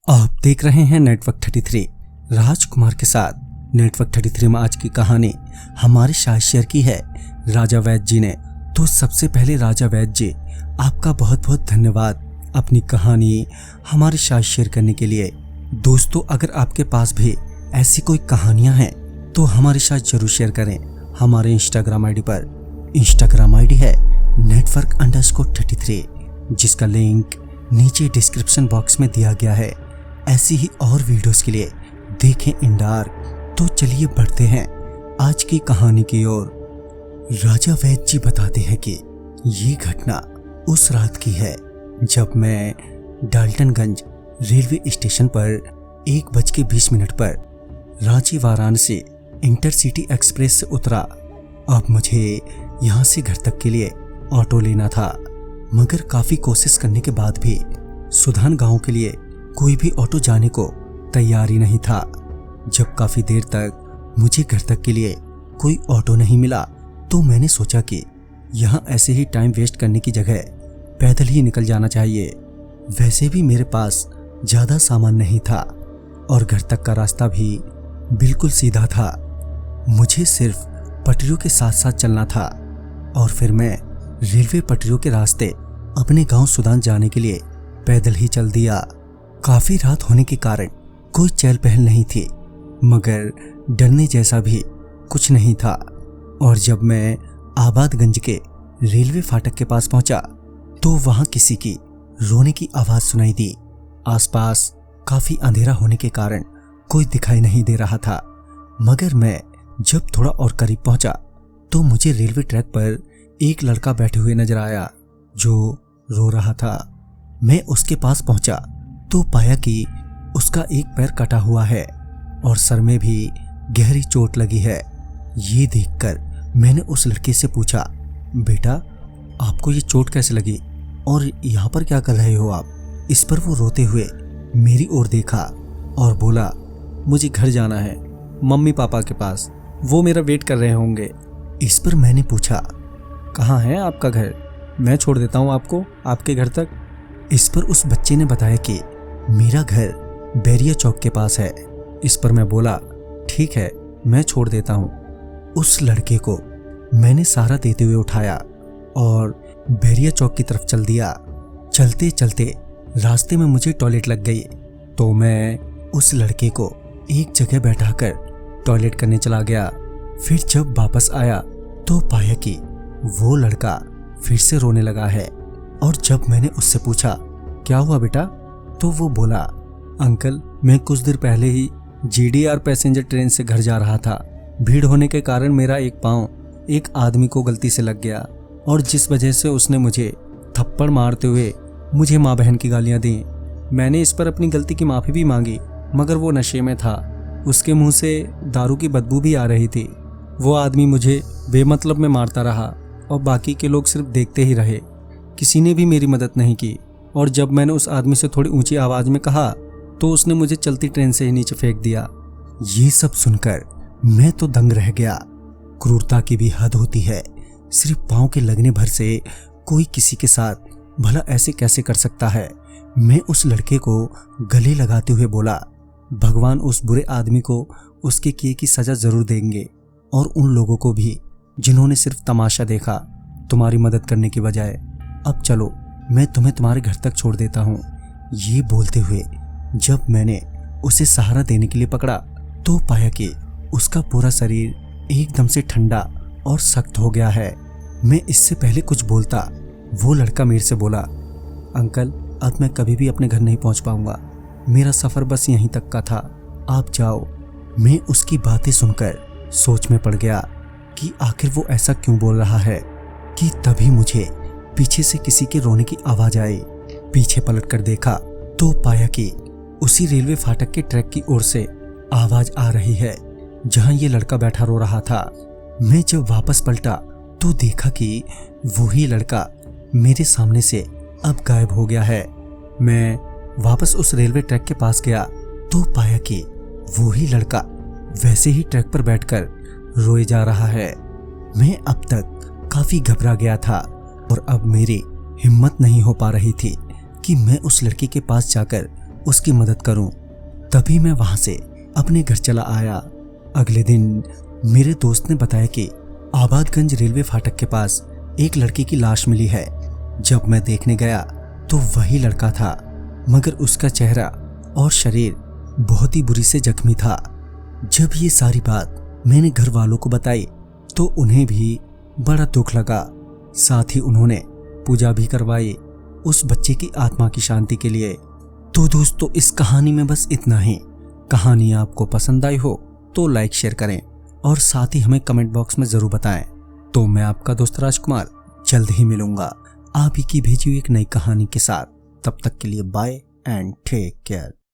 आप देख रहे हैं नेटवर्क 33 राजकुमार के साथ। नेटवर्क 33 में आज की कहानी हमारे साथ शेयर की है राजा वैद्य जी ने। तो सबसे पहले राजा वैद्य जी, आपका बहुत बहुत धन्यवाद अपनी कहानी हमारे साथ शेयर करने के लिए। दोस्तों, अगर आपके पास भी ऐसी कोई कहानियां हैं तो हमारे साथ जरूर शेयर करें हमारे इंस्टाग्राम आईडी पर। इंस्टाग्राम आईडी है network_33, जिसका लिंक नीचे डिस्क्रिप्शन बॉक्स में दिया गया है। ऐसी ही और वीडियोस के लिए देखें इन डार्क। तो चलिए बढ़ते हैं आज की कहानी की ओर। राजा वैद्य जी बताते हैं कि ये घटना उस रात की है जब मैं डाल्टनगंज रेलवे स्टेशन पर 1:20 पर रांची वाराणसी इंटरसिटी एक्सप्रेस से उतरा। अब मुझे यहाँ से घर तक के लिए ऑटो लेना था, मगर काफी कोशिश करने के बाद भी सुधान गांव के लिए कोई भी ऑटो जाने को तैयार ही नहीं था। जब काफी देर तक मुझे घर तक के लिए कोई ऑटो नहीं मिला तो मैंने सोचा कि यहाँ ऐसे ही टाइम वेस्ट करने की जगह पैदल ही निकल जाना चाहिए। वैसे भी मेरे पास ज्यादा सामान नहीं था और घर तक का रास्ता भी बिल्कुल सीधा था। मुझे सिर्फ पटरियों के साथ साथ चलना था और फिर मैं रेलवे पटरियों के रास्ते अपने गांव सुदान जाने के लिए पैदल ही चल दिया। काफी रात होने के कारण कोई चहल पहल नहीं थी, मगर डरने जैसा भी कुछ नहीं था। और जब मैं आबादगंज के रेलवे फाटक के पास पहुंचा तो वहां किसी की रोने की आवाज सुनाई दी। आसपास काफी अंधेरा होने के कारण कोई दिखाई नहीं दे रहा था, मगर मैं जब थोड़ा और करीब पहुंचा तो मुझे रेलवे ट्रैक पर एक लड़का बैठे हुए नजर आया जो रो रहा था। मैं उसके पास पहुंचा तो पाया कि उसका एक पैर कटा हुआ है और सर में भी गहरी चोट लगी है। ये देखकर मैंने उस लड़के से पूछा, बेटा आपको ये चोट कैसे लगी और यहाँ पर क्या कर रहे हो आप? इस पर वो रोते हुए मेरी ओर देखा और बोला, मुझे घर जाना है, मम्मी पापा के पास, वो मेरा वेट कर रहे होंगे। इस पर मैंने पूछा, कहाँ है आपका घर? मैं छोड़ देता हूँ आपको आपके घर तक। इस पर उस बच्चे ने बताया कि मेरा घर बैरिया चौक के पास है। इस पर मैं बोला, ठीक है मैं छोड़ देता हूँ। उस लड़के को मैंने सहारा देते हुए उठाया और बैरिया चौक की तरफ चल दिया। चलते चलते रास्ते में मुझे टॉयलेट लग गई तो मैं उस लड़के को एक जगह बैठाकर टॉयलेट करने चला गया। फिर जब वापस आया तो पाया कि वो लड़का फिर से रोने लगा है। और जब मैंने उससे पूछा, क्या हुआ बेटा? तो वो बोला, अंकल मैं कुछ देर पहले ही GDR पैसेंजर ट्रेन से घर जा रहा था। भीड़ होने के कारण मेरा एक पाँव एक आदमी को गलती से लग गया और जिस वजह से उसने मुझे थप्पड़ मारते हुए मुझे माँ बहन की गालियाँ दी। मैंने इस पर अपनी गलती की माफ़ी भी मांगी, मगर वो नशे में था, उसके मुंह से दारू की बदबू भी आ रही थी। वो आदमी मुझे बेमतलब में मारता रहा और बाकी के लोग सिर्फ देखते ही रहे। किसी ने भी मेरी मदद नहीं की और जब मैंने उस आदमी से थोड़ी ऊंची आवाज में कहा तो उसने मुझे चलती ट्रेन से ही नीचे फेंक दिया। ये सब सुनकर मैं तो दंग रह गया। क्रूरता की भी हद होती है। सिर्फ पाँव के लगने भर से कोई किसी के साथ भला ऐसे कैसे कर सकता है? मैं उस लड़के को गले लगाते हुए बोला, भगवान उस बुरे आदमी को उसके किए की सजा जरूर देंगे और उन लोगों को भी जिन्होंने सिर्फ तमाशा देखा तुम्हारी मदद करने की बजाय। अब चलो मैं तुम्हें तुम्हारे घर तक छोड़ देता हूँ। ये बोलते हुए जब मैंने उसे सहारा देने के लिए पकड़ा तो पाया कि उसका पूरा शरीर एकदम से ठंडा और सख्त हो गया है। मैं इससे पहले कुछ बोलता वो लड़का मेरे से बोला, अंकल अब मैं कभी भी अपने घर नहीं पहुँच पाऊंगा, मेरा सफ़र बस यहीं तक का था, आप जाओ। मैं उसकी बातें सुनकर सोच में पड़ गया कि आखिर वो ऐसा क्यों बोल रहा है कि तभी मुझे पीछे से किसी के रोने की आवाज आई। पीछे पलटकर देखा तो पाया कि उसी रेलवे फाटक के ट्रैक की ओर से आवाज आ रही है जहां ये लड़का बैठा रो रहा था। मैं जब वापस पलटा तो देखा कि वही लड़का मेरे सामने से अब गायब हो गया है। मैं वापस उस रेलवे ट्रैक के पास गया तो पाया कि वही लड़का वैसे ही ट्रैक पर बैठकर रोए जा रहा है। मैं अब तक काफी घबरा गया था और अब मेरी हिम्मत नहीं हो पा रही थी कि मैं उस लड़के के पास जाकर उसकी मदद करूं। तभी मैं वहां से अपने घर चला आया। अगले दिन मेरे दोस्त ने बताया कि आबादगंज रेलवे फाटक के पास एक लड़की की लाश मिली है। जब मैं देखने गया तो वही लड़का था, मगर उसका चेहरा और शरीर बहुत ही बुरी से जख्मी था। जब ये सारी बात मैंने घर वालों को बताई तो उन्हें भी बड़ा दुख लगा। साथ ही उन्होंने पूजा भी करवाई उस बच्चे की आत्मा की शांति के लिए। तो दोस्तों, इस कहानी में बस इतना ही। कहानी आपको पसंद आई हो तो लाइक शेयर करें और साथ ही हमें कमेंट बॉक्स में जरूर बताएं। तो मैं आपका दोस्त राजकुमार जल्द ही मिलूंगा आप ही की भेजी हुई एक नई कहानी के साथ। तब तक के लिए बाय एंड टेक केयर।